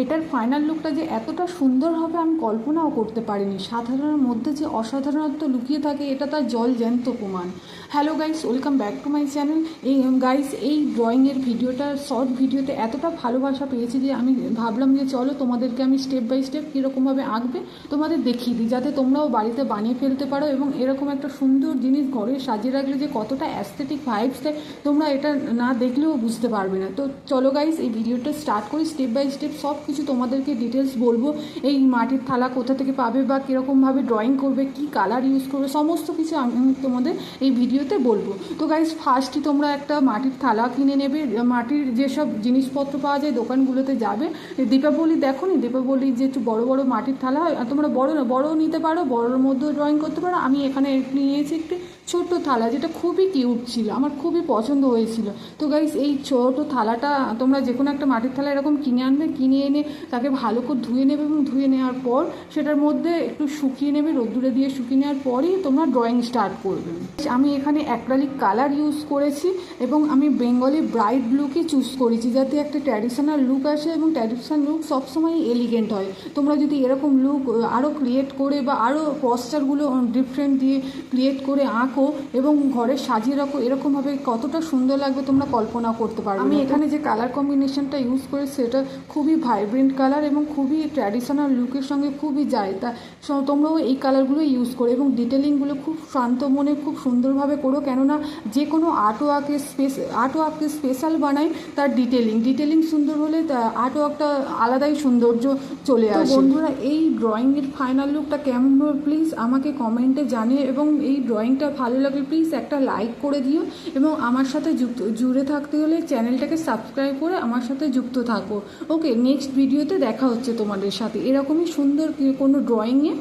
এটার ফাইনাল লুকটা যে এতটা সুন্দর হবে আমি কল্পনাও করতে পারিনি। সাধারণের মধ্যে যে অসাধারণত্ব লুকিয়ে থাকে এটা তার জলজ্যান্ত প্রমাণ। Hello guys, welcome back to my channel. এই ড্রয়িংয়ের ভিডিওটা শর্ট ভিডিওতে এতটা ভালোবাসা পেয়েছি যে আমি ভাবলাম যে চলো তোমাদেরকে আমি স্টেপ বাই স্টেপ কীরকমভাবে আঁকবে তোমাদের দেখিয়ে দিই, যাতে তোমরাও বাড়িতে বানিয়ে ফেলতে পারো এবং এরকম একটা সুন্দর জিনিস ঘরে সাজিয়ে রাখলে যে কতটা অ্যাস্থেটিক ভাইবস দেয় তোমরা এটা না দেখলেও বুঝতে পারবে না। তো চলো গাইস, এই ভিডিওটা স্টার্ট করি। স্টেপ বাই স্টেপ সব কিছু তোমাদেরকে ডিটেলস বলবো। এই মাটির থালা কোথা থেকে পাবে বা কীরকমভাবে ড্রয়িং করবে, কি কালার ইউজ করবে, সমস্ত কিছু আমি তোমাদের এই ভিডিওতে বলবো। তো গাইস, ফার্স্টই তোমরা একটা মাটির থালা কিনে নেবে। মাটির যেসব জিনিসপত্র পাওয়া যায় দোকানগুলোতে যাবে। দীপাবলি দেখো নি, দীপাবলি যে একটু বড় বড় মাটির থালা হয়, তোমরা বড়ও নিতে পারো, বড়োর মধ্যেও ড্রয়িং করতে পারো। আমি এখানে নিয়েছি একটি ছোট্ট থালা, যেটা খুবই কিউট ছিল, আমার খুবই পছন্দ হয়েছিল। তো গাইস, এই ছোটো থালাটা তোমরা যে কোনো একটা মাটির থালা এরকম কিনে আনবে, কিনে এনে তাকে ভালো করে ধুয়ে নেবে এবং ধুয়ে নেওয়ার পর সেটার মধ্যে একটু শুকিয়ে নেবে, রোদ্দুরে দিয়ে শুকিয়ে নেওয়ার পরই তোমরা ড্রয়িং স্টার্ট করবে। আমি এখানে অ্যাক্রিলিক কালার ইউজ করেছি এবং আমি বেঙ্গলি ব্রাইট ব্লুকে চুজ করেছি, যাতে একটা ট্র্যাডিশনাল লুক আসে এবং ট্র্যাডিশনাল লুক সবসময় এলিগেন্ট হয়। তোমরা যদি এরকম লুক আরও ক্রিয়েট করে বা আরও পশ্চারগুলো ডিফারেন্ট দিয়ে ক্রিয়েট করে আঁকো এবং ঘরে সাজিয়ে রাখো, এরকমভাবে কতটা সুন্দর লাগবে তোমরা কল্পনা করতে পারবে। আমি এখানে যে কালার কম্বিনেশনটা ইউজ করেছি সেটা খুবই ভাইব্রেন্ট কালার এবং খুবই ট্র্যাডিশনাল লুকের সঙ্গে খুবই যায়। তা তোমরাও এই কালারগুলো ইউজ করো এবং ডিটেলিংগুলো খুব শান্ত মনে খুব সুন্দরভাবে করো, কেননা যে কোনো আর্ট ওয়ার্ককে স্পেশাল বানায় তার ডিটেলিং সুন্দর হলে আর্ট ওয়ার্কটা আলাদাই সৌন্দর্য চলে আসে। বন্ধুরা, এই ড্রয়িংয়ের ফাইনাল লুকটা কেমন হবে প্লিজ আমাকে কমেন্টে জানিয়ে, এবং এই ড্রয়িংটা ভালো লাগলে প্লিজ একটা লাইক করে দিও এবং আমার সাথে জুড়ে থাকতে হলে চ্যানেলটাকে সাবস্ক্রাইব করে আমার সাথে যুক্ত থাকো। ওকে, নেক্সট ভিডিওতে দেখা হচ্ছে তোমাদের সাথে এরকমই সুন্দর কোনো ড্রয়িংয়ে।